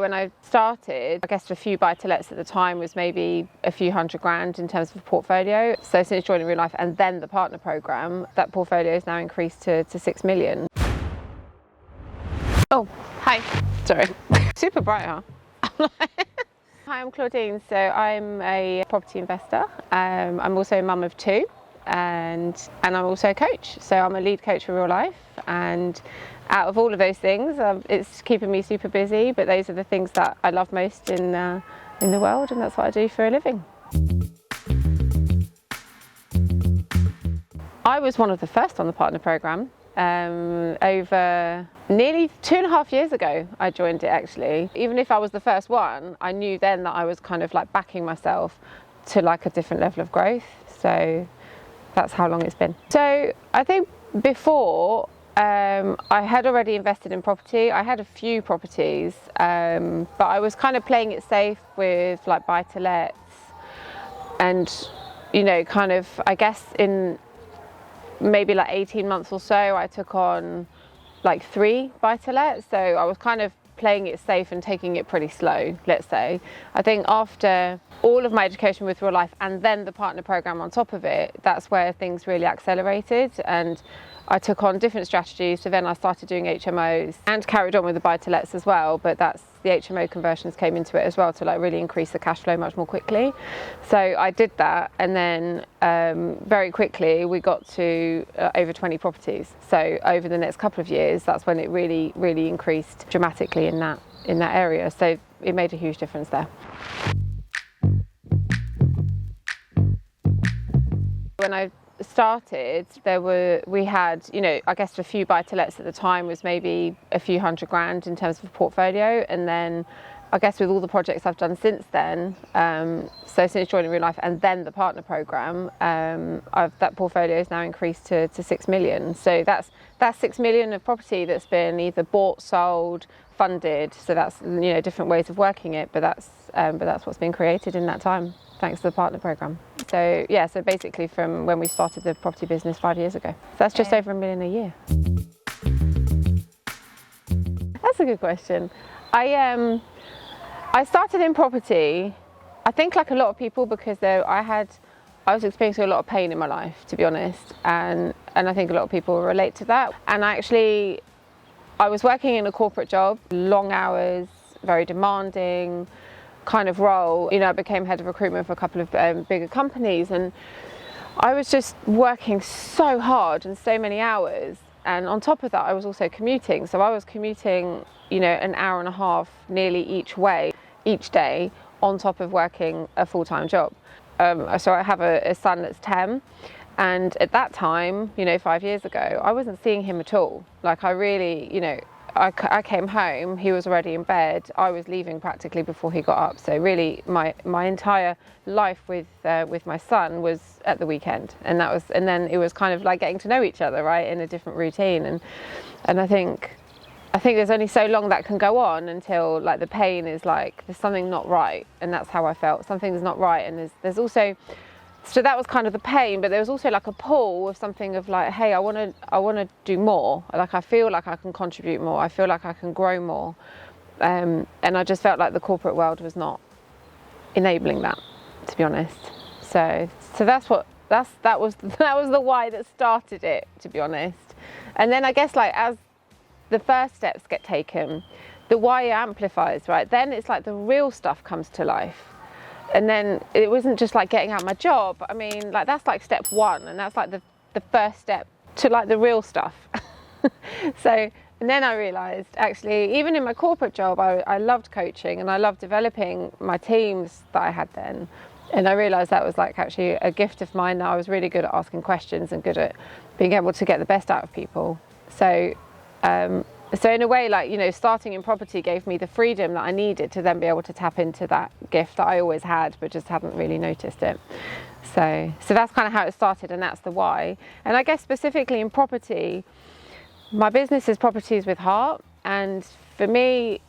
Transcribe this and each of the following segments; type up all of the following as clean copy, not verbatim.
When I started, I guess a few buy-to-lets at the time was maybe a few £100,000 in terms of portfolio. So since joining Real Life and then the partner program, that portfolio has now increased to 6 million. Oh, hi. Sorry. Super bright, huh? Hi, I'm Claudine. So I'm a property investor. I'm also a mum of two, and I'm also a coach. So I'm a lead coach for Real Life, and out of all of those things, it's keeping me super busy, but those are the things that I love most in the world, and that's what I do for a living. I was one of the first on the partner program. Over nearly 2.5 years ago, I joined it actually. Even if I was the first one, I knew then that I was kind of like backing myself to like a different level of growth. So that's how long it's been. So I think before, I had already invested in property. I had a few properties, but I was kind of playing it safe with like buy-to-lets, and kind of, I guess in maybe like 18 months or so, I took on like 3 buy-to-lets. So I was kind of playing it safe and taking it pretty slow, let's say. I think after all of my education with Real Life and then the partner program on top of it, that's where things really accelerated, and I took on different strategies. So then I started doing HMOs and carried on with the buy-to-lets as well, but that's the HMO conversions came into it as well to like really increase the cash flow much more quickly. So I did that, and then very quickly we got to over 20 properties. So over the next couple of years, that's when it really increased dramatically in that area. So it made a huge difference there. When I started, we had, I guess a few buy-to-lets at the time was maybe a few £100,000 in terms of portfolio, and then I guess with all the projects I've done since then, so since joining Real Life and then the partner program, that portfolio has now increased to 6 million. So that's 6 million of property that's been either bought, sold, funded. So that's different ways of working it, but that's what's been created in that time, thanks to the partner program. So yeah, so basically from when we started the property business 5 years ago. So that's just over £1 million a year. That's a good question. I started in property, I think like a lot of people, because I was experiencing a lot of pain in my life, to be honest, and I think a lot of people relate to that. And I was working in a corporate job, long hours, very demanding kind of role. I became head of recruitment for a couple of bigger companies, and I was just working so hard and so many hours, and on top of that I was also commuting. So I was commuting an hour and a half nearly each way each day, on top of working a full-time job. So I have a son that's 10, and at that time, 5 years ago, I wasn't seeing him at all. Like I really, I came home, he was already in bed, I was leaving practically before he got up. So really my entire life with my son was at the weekend, and then it was kind of like getting to know each other, right, in a different routine. And I think there's only so long that can go on until like the pain is like, there's something not right, and that's how I felt. Something's not right, and there's also, so that was kind of the pain, but there was also like a pull of something of like, hey, I want to do more. Like I feel like I can contribute more. I feel like I can grow more, and I just felt like the corporate world was not enabling that, to be honest. So that was the why that started it, to be honest. And then I guess like as the first steps get taken, the why amplifies, right? Then it's like the real stuff comes to life. And then it wasn't just like getting out my job. I mean, like that's like step 1, and that's like the first step to like the real stuff. So, and then I realized actually, even in my corporate job, I loved coaching and I loved developing my teams that I had then. And I realized that was like actually a gift of mine, that I was really good at asking questions and good at being able to get the best out of people. So in a way, like, starting in property gave me the freedom that I needed to then be able to tap into that gift that I always had, but just hadn't really noticed it. So that's kind of how it started, and that's the why. And I guess specifically in property, my business is Properties with Heart. And for me,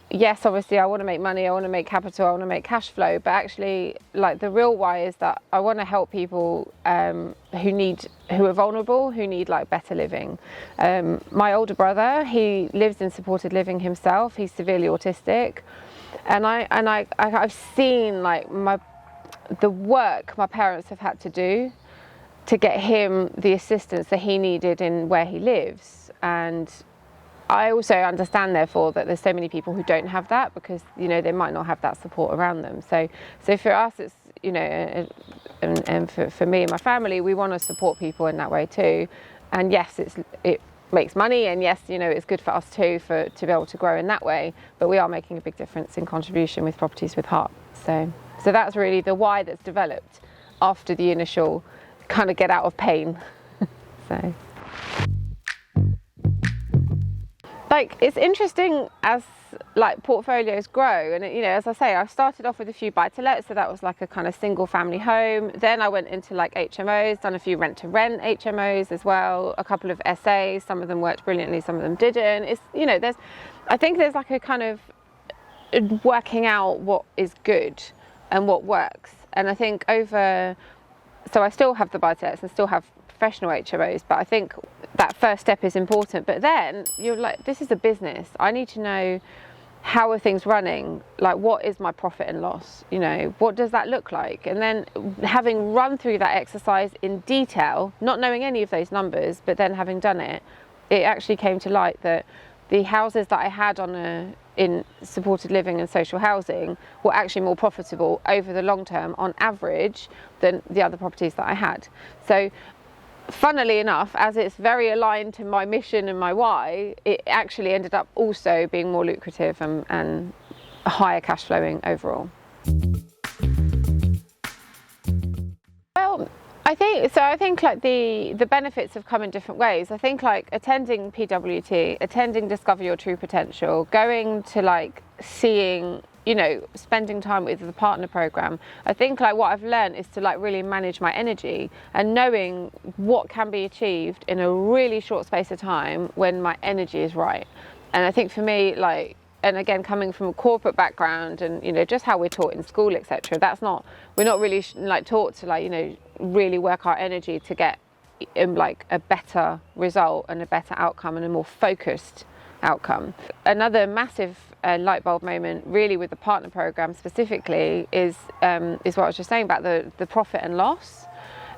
yes, obviously I want to make money, I want to make capital, I want to make cash flow, but actually like the real why is that I want to help people who are vulnerable, who need like better living. My older brother, he lives in supported living himself. He's severely autistic, and I've seen like the work my parents have had to do to get him the assistance that he needed in where he lives. And I also understand, therefore, that there's so many people who don't have that because, you know, they might not have that support around them. So for us, it's, you know, and for me and my family, we want to support people in that way too. And yes, it makes money, and yes, you know, it's good for us too to be able to grow in that way. But we are making a big difference in contribution with Properties with Heart. So that's really the why that's developed after the initial kind of get out of pain. So. Like, it's interesting as like portfolios grow, and you know, as I say, I started off with a few buy-to-let, so that was like a kind of single family home. Then I went into like HMOs, done a few rent-to-rent HMOs as well, a couple of SAs. Some of them worked brilliantly, some of them didn't. It's, you know, I think there's like a kind of working out what is good and what works. And I think so I still have the buy-to-lets and still have professional HMOs, but I think that first step is important. But then you're like, this is a business. I need to know, how are things running? Like, what is my profit and loss? You know, what does that look like? And then having run through that exercise in detail, not knowing any of those numbers, but then having done it, it actually came to light that the houses that I had in supported living and social housing were actually more profitable over the long term on average than the other properties that I had. So funnily enough, as it's very aligned to my mission and my why, it actually ended up also being more lucrative and higher cash flowing overall. Well, I think like the benefits have come in different ways. I think like attending PWT, attending Discover Your True Potential, going to like seeing, you know, spending time with the partner program. I think like what I've learned is to like really manage my energy and knowing what can be achieved in a really short space of time when my energy is right. And I think for me, like, and again, coming from a corporate background and, you know, just how we're taught in school, etc., we're not really like taught to like, you know, really work our energy to get like a better result and a better outcome and a more focused outcome. Another massive light bulb moment really with the partner program specifically is what I was just saying about the profit and loss,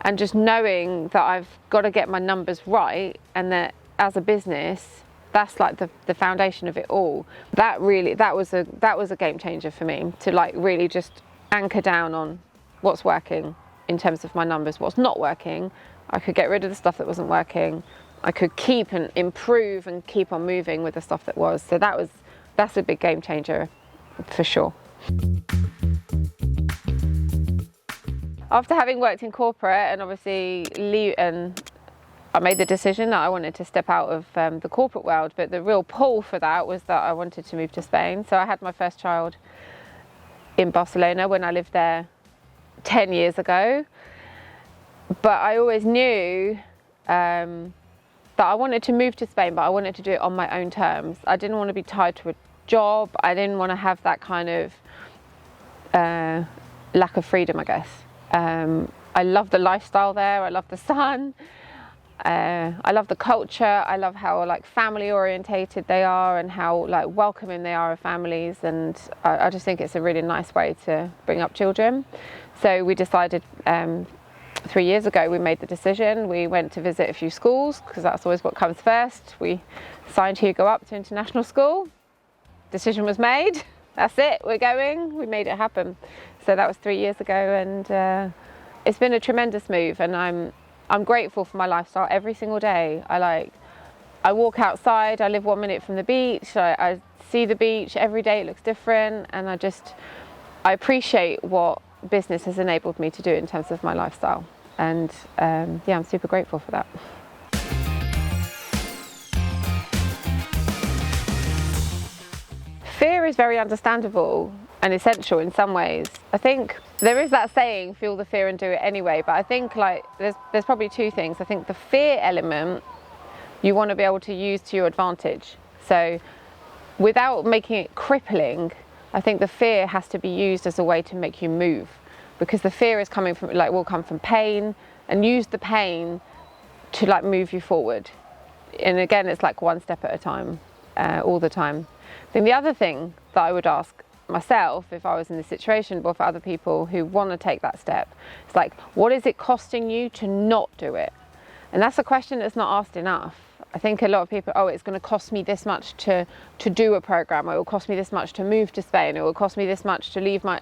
and just knowing that I've got to get my numbers right, and that as a business, that's like the foundation of it all. That was a game changer for me, to like really just anchor down on what's working in terms of my numbers, what's not working. I could get rid of the stuff that wasn't working. I could keep and improve and keep on moving with the stuff that was. So that's a big game changer for sure. After having worked in corporate and obviously I made the decision that I wanted to step out of the corporate world, but the real pull for that was that I wanted to move to Spain. So I had my first child in Barcelona when I lived there 10 years ago. But I always knew that I wanted to move to Spain, but I wanted to do it on my own terms. I didn't want to be tied to a job. I didn't want to have that kind of lack of freedom, I guess. I love the lifestyle there. I love the sun. I love the culture. I love how like family orientated they are and how like welcoming they are of families. And I just think it's a really nice way to bring up children. So we decided 3 years ago, we made the decision. We went to visit a few schools because that's always what comes first. We signed Hugo up to international school. Decision was made. That's it. We're going. We made it happen. So that was 3 years ago, and it's been a tremendous move. And I'm grateful for my lifestyle every single day. I walk outside. I live 1 minute from the beach. I see the beach every day. It looks different, and I appreciate what business has enabled me to do in terms of my lifestyle, and yeah, I'm super grateful for that. Fear is very understandable and essential in some ways. I think there is that saying, feel the fear and do it anyway, but I think like there's probably two things. I think the fear element you want to be able to use to your advantage. So without making it crippling, I think the fear has to be used as a way to make you move, because the fear is coming from, like, will come from pain, and use the pain to like move you forward. And again, it's like one step at a time, all the time. Then the other thing that I would ask myself if I was in this situation, or for other people who want to take that step, it's like, what is it costing you to not do it? And that's a question that's not asked enough. I think a lot of people, oh, it's going to cost me this much to do a program, or it will cost me this much to move to Spain, or it will cost me this much to leave my,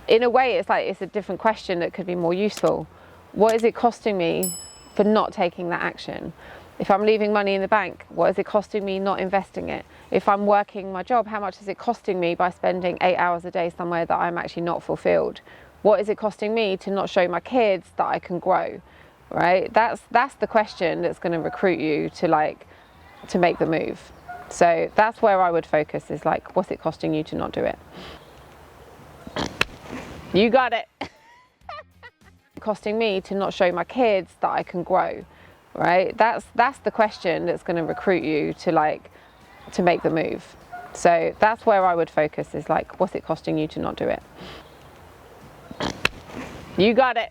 in a way, it's like, it's a different question that could be more useful. What is it costing me for not taking that action? If I'm leaving money in the bank, what is it costing me not investing it? If I'm working my job, how much is it costing me by spending 8 hours a day somewhere that I'm actually not fulfilled? What is it costing me to not show my kids that I can grow? Right? That's the question that's going to recruit you to make the move. So that's where I would focus, is like, what's it costing you to not do it? You got it. Costing me to not show my kids that I can grow. Right? That's the question that's going to recruit you to make the move. So that's where I would focus, is like, what's it costing you to not do it? You got it.